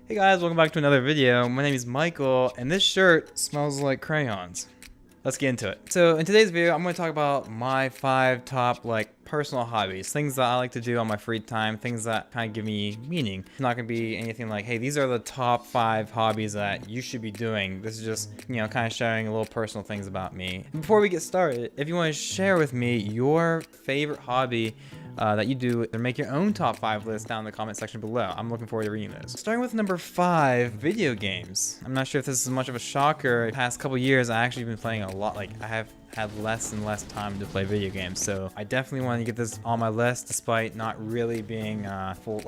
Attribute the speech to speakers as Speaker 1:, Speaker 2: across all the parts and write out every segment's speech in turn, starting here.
Speaker 1: Hey guys, welcome back to another video. My name is Michael, and this shirt smells like crayons. Let's get into it. So in today's video, I'm going to talk about my 5 top personal hobbies, things that I like to do on my free time, things that kind of give me meaning. It's not going to be anything like, hey, these are the top 5 hobbies that you should be doing. This is just, kind of sharing a little personal things about me. Before we get started, if you want to share with me your favorite hobby that you do, or make your own top 5 list down in the comment section below. I'm looking forward to reading those. Starting with number 5, video games. I'm not sure if this is much of a shocker. The past couple years, I actually been playing a lot. I have had less and less time to play video games, so I definitely want to get this on my list, despite not really being full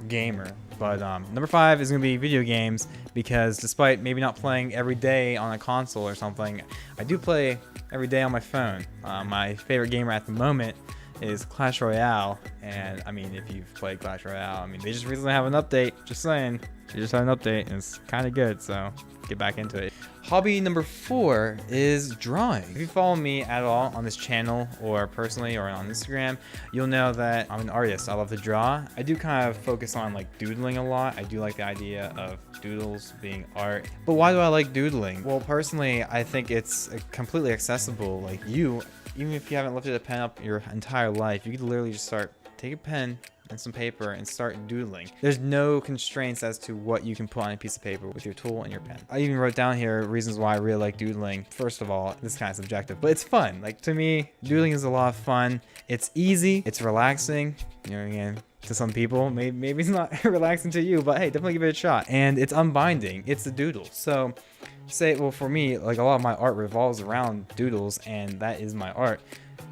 Speaker 1: gamer. But number 5 is gonna be video games, because despite maybe not playing every day on a console or something, I do play every day on my phone. My favorite gamer at the moment is Clash Royale, and I mean, if you've played Clash Royale, I mean, they just recently have an update, just saying, they just had an update, and it's kind of good, so get back into it. Hobby number 4 is drawing. If you follow me at all on this channel, or personally, or on Instagram, you'll know that I'm an artist. I love to draw. I do kind of focus on doodling a lot. I do like the idea of doodles being art. But why do I like doodling? Well, personally, I think it's completely accessible. Even if you haven't lifted a pen up your entire life, you could literally just take a pen and some paper and start doodling. There's no constraints as to what you can put on a piece of paper with your tool and your pen. I even wrote down here reasons why I really like doodling. First of all, this is kind of subjective, but it's fun. To me, doodling is a lot of fun. It's easy, it's relaxing, again, to some people. Maybe it's not relaxing to you, but hey, definitely give it a shot. And it's unbinding, it's a doodle. So for me, a lot of my art revolves around doodles, and that is my art.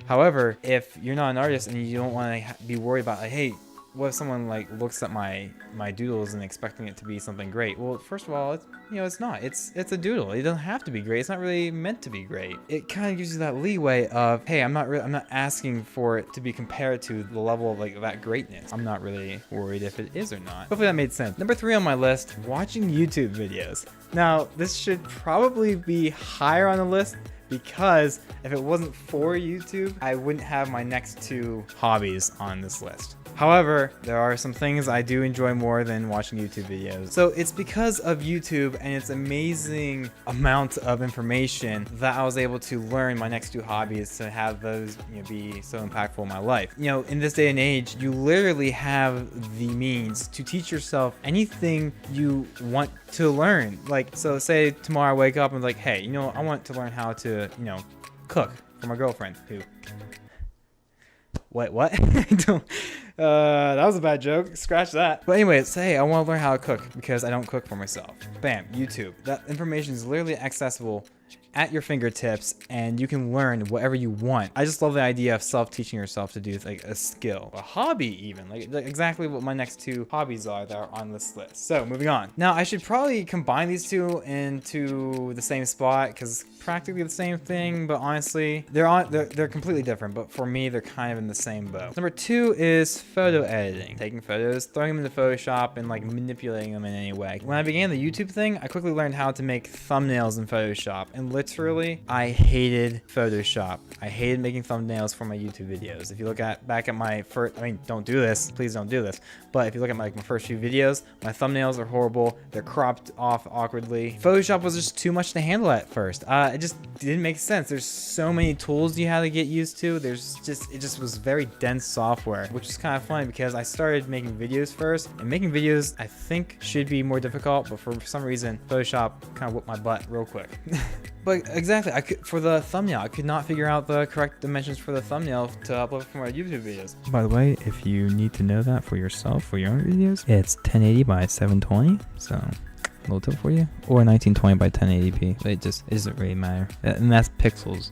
Speaker 1: However, if you're not an artist and you don't want to be worried about hey, what if someone looks at my doodles and expecting it to be something great? Well, first of all, it's not. It's a doodle. It doesn't have to be great. It's not really meant to be great. It kind of gives you that leeway of, hey, I'm not asking for it to be compared to the level of that greatness. I'm not really worried if it is or not. Hopefully that made sense. Number 3 on my list, watching YouTube videos. Now, this should probably be higher on the list, because if it wasn't for YouTube, I wouldn't have my next 2 hobbies on this list. However, there are some things I do enjoy more than watching YouTube videos. So it's because of YouTube and its amazing amount of information that I was able to learn my next 2 hobbies to have those be so impactful in my life. In this day and age, you literally have the means to teach yourself anything you want to learn. So say tomorrow I wake up and hey, I want to learn how to, cook for my girlfriend who... Wait, what? That was a bad joke. Scratch that. But anyway, say I want to learn how to cook because I don't cook for myself. Bam, YouTube. That information is literally accessible at your fingertips, and you can learn whatever you want. I just love the idea of self-teaching yourself to do a skill, a hobby even, exactly what my next 2 hobbies are that are on this list. So moving on. Now I should probably combine these 2 into the same spot, because practically the same thing, but honestly they're completely different, but for me they're kind of in the same boat. Number 2 is photo editing. Taking photos, throwing them into Photoshop, and manipulating them in any way. When I began the YouTube thing, I quickly learned how to make thumbnails in Photoshop, and literally I hated Photoshop. I hated making thumbnails for my YouTube videos. If you look back at my first, don't do this, please don't do this, but if you look at my first few videos, my thumbnails are horrible. They're cropped off awkwardly. Photoshop was just too much to handle at first. It just didn't make sense. There's so many tools you had to get used to. It just was very dense software, which is kind of funny because I started making videos first, and making videos I think should be more difficult, but for some reason Photoshop kind of whipped my butt real quick. But exactly, for the thumbnail, I could not figure out the correct dimensions for the thumbnail to upload for my YouTube videos. By the way, if you need to know that for yourself, for your own videos, it's 1080 by 720, so a little tip for you, or 1920 by 1080p. It doesn't really matter, and that's pixels.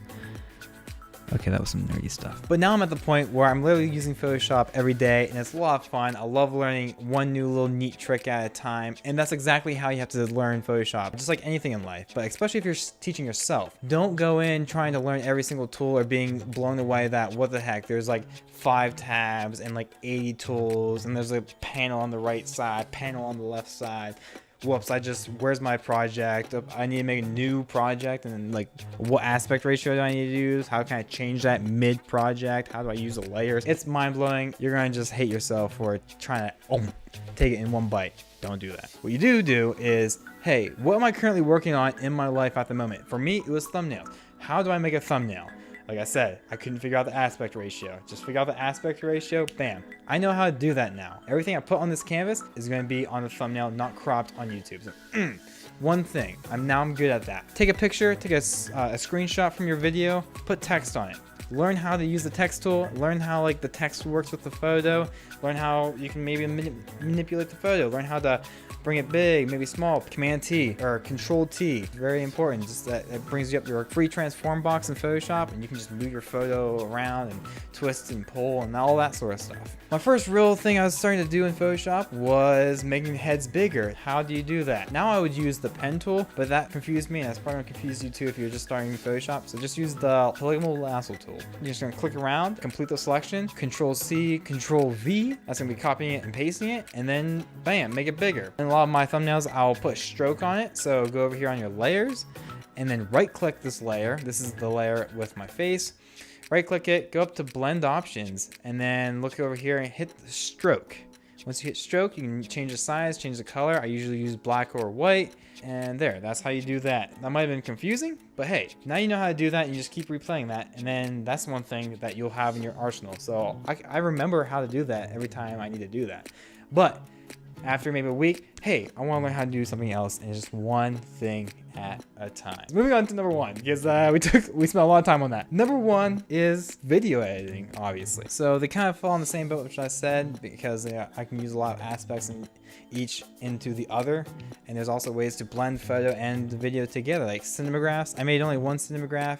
Speaker 1: Okay, that was some nerdy stuff. But now I'm at the point where I'm literally using Photoshop every day, and it's a lot of fun. I love learning one new little neat trick at a time, and that's exactly how you have to learn Photoshop, just like anything in life. But especially if you're teaching yourself, don't go in trying to learn every single tool or being blown away that, what the heck, there's 5 tabs and 80 tools, and there's a panel on the right side, panel on the left side. Whoops, where's my project? I need to make a new project, and then what aspect ratio do I need to use? How can I change that mid-project? How do I use the layers? It's mind-blowing. You're gonna just hate yourself for trying to take it in one bite. Don't do that. What you do is, hey, what am I currently working on in my life at the moment? For me, it was thumbnails. How do I make a thumbnail? Like I said, I couldn't figure out the aspect ratio. Just figure out the aspect ratio, bam. I know how to do that now. Everything I put on this canvas is going to be on the thumbnail, not cropped on YouTube. So, one thing, I'm good at that. Take a picture, take a screenshot from your video, put text on it. Learn how to use the text tool, learn how like the text works with the photo, learn how you can maybe manipulate the photo, learn how to bring it big, maybe small, Command T or Control T. Very important. Just that it brings you up your free transform box in Photoshop, and you can just move your photo around and twist and pull and all that sort of stuff. My first real thing I was starting to do in Photoshop was making heads bigger. How do you do that? Now I would use the pen tool, but that confused me, and that's probably gonna confuse you too if you're just starting in Photoshop. So just use the polygonal lasso tool. You're just gonna click around, complete the selection, Control C, Control V. That's gonna be copying it and pasting it, and then bam, make it bigger. And a lot of my thumbnails, I'll put a stroke on it. So go over here on your layers, and then right click this layer. This is the layer with my face. Right click it, go up to blend options, and then look over here and hit the stroke. Once you hit stroke, you can change the size, change the color. I usually use black or white, and there, that's how you do that. That might have been confusing, but hey, now you know how to do that, and you just keep replaying that, and then that's one thing that you'll have in your arsenal. So I remember how to do that every time I need to do that. But after maybe a week, hey, I want to learn how to do something else, and just one thing at a time. So moving on to number one, because we spent a lot of time on that. Number one is video editing, obviously. So they kind of fall in the same boat, which I said, because I can use a lot of aspects in each into the other, and there's also ways to blend photo and video together, like cinemagraphs. I made only one cinematograph.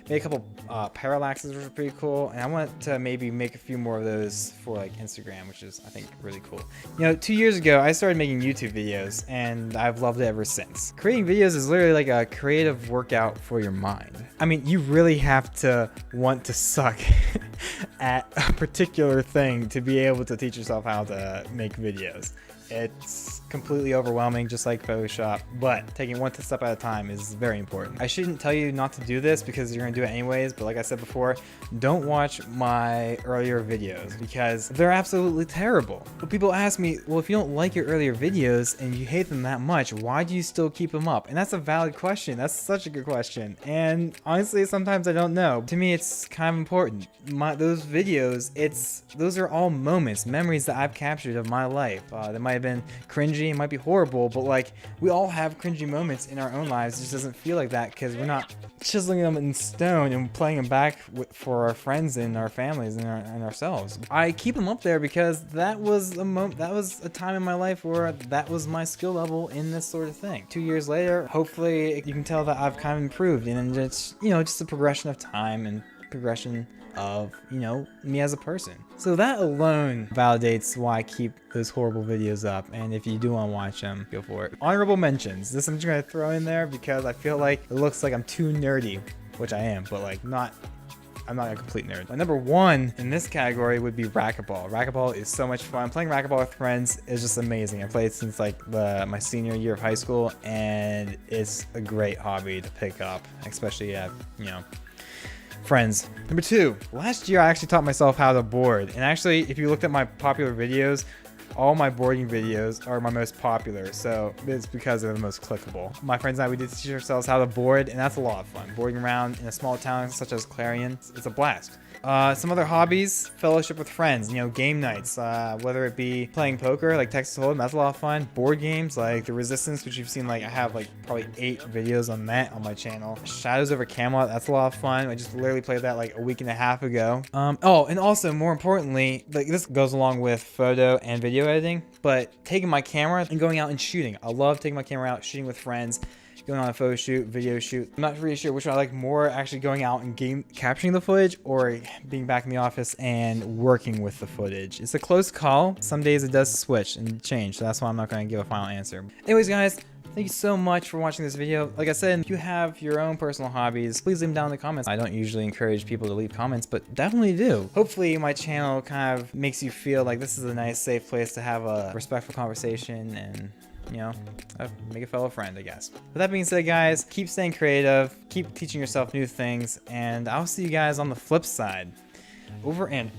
Speaker 1: Made a couple parallaxes, which are pretty cool, and I want to maybe make a few more of those for like Instagram, which is I think really cool. You know, 2 years ago I started making YouTube videos, and I've loved it ever since. Creating videos is literally like a creative workout for your mind. I mean, you really have to want to suck at a particular thing to be able to teach yourself how to make videos. It's completely overwhelming, just like Photoshop, but taking one step at a time is very important. I shouldn't tell you not to do this because you're gonna do it anyways, but like I said before, don't watch my earlier videos because they're absolutely terrible. But people ask me, well, if you don't like your earlier videos and you hate them that much, why do you still keep them up? And that's a valid question. That's such a good question. And honestly, sometimes I don't know. To me, it's kind of important. Those videos, those are all moments, memories that I've captured of my life. That might have been cringy, it might be horrible, but like we all have cringy moments in our own lives. It just doesn't feel like that because we're not chiseling them in stone and playing them back for our friends and our families and ourselves. I keep them up there because that was a time in my life where that was my skill level in this sort of thing. 2 years later, hopefully you can tell that I've kind of improved, and then just a progression of time and progression of me as a person. So that alone validates why I keep those horrible videos up, and if you do want to watch them, go for it. Honorable mentions, this I'm just gonna throw in there because I feel like it looks like I'm too nerdy, which I am, but like I'm not a complete nerd. My number one in this category would be racquetball. Racquetball is so much fun. Playing racquetball with friends is just amazing. I played since like my senior year of high school, and it's a great hobby to pick up, especially at friends. Number two, last year I actually taught myself how to board, and actually if you looked at my popular videos, all my boarding videos are my most popular, so it's because they're the most clickable. My friends and I, we did teach ourselves how to board, and that's a lot of fun. Boarding around in a small town such as Clarion, it's a blast. Some other hobbies, fellowship with friends, game nights, whether it be playing poker like Texas Hold'em, that's a lot of fun. Board games like The Resistance, which you've seen, like I have like probably 8 videos on that on my channel. Shadows over Camelot, that's a lot of fun. I just literally played that like a week and a half ago. Oh, and also more importantly, like this goes along with photo and video editing, but taking my camera and going out and shooting. I love taking my camera out, shooting with friends, going on a photo shoot, video shoot. I'm not really sure which one I like more, actually going out and capturing the footage or being back in the office and working with the footage. It's a close call. Some days it does switch and change, so that's why I'm not going to give a final answer. Anyways, guys, thank you so much for watching this video. Like I said, if you have your own personal hobbies, please leave them down in the comments. I don't usually encourage people to leave comments, but definitely do. Hopefully my channel kind of makes you feel like this is a nice, safe place to have a respectful conversation and make a fellow friend, I guess. With that being said, guys, keep staying creative, keep teaching yourself new things, and I'll see you guys on the flip side. Over and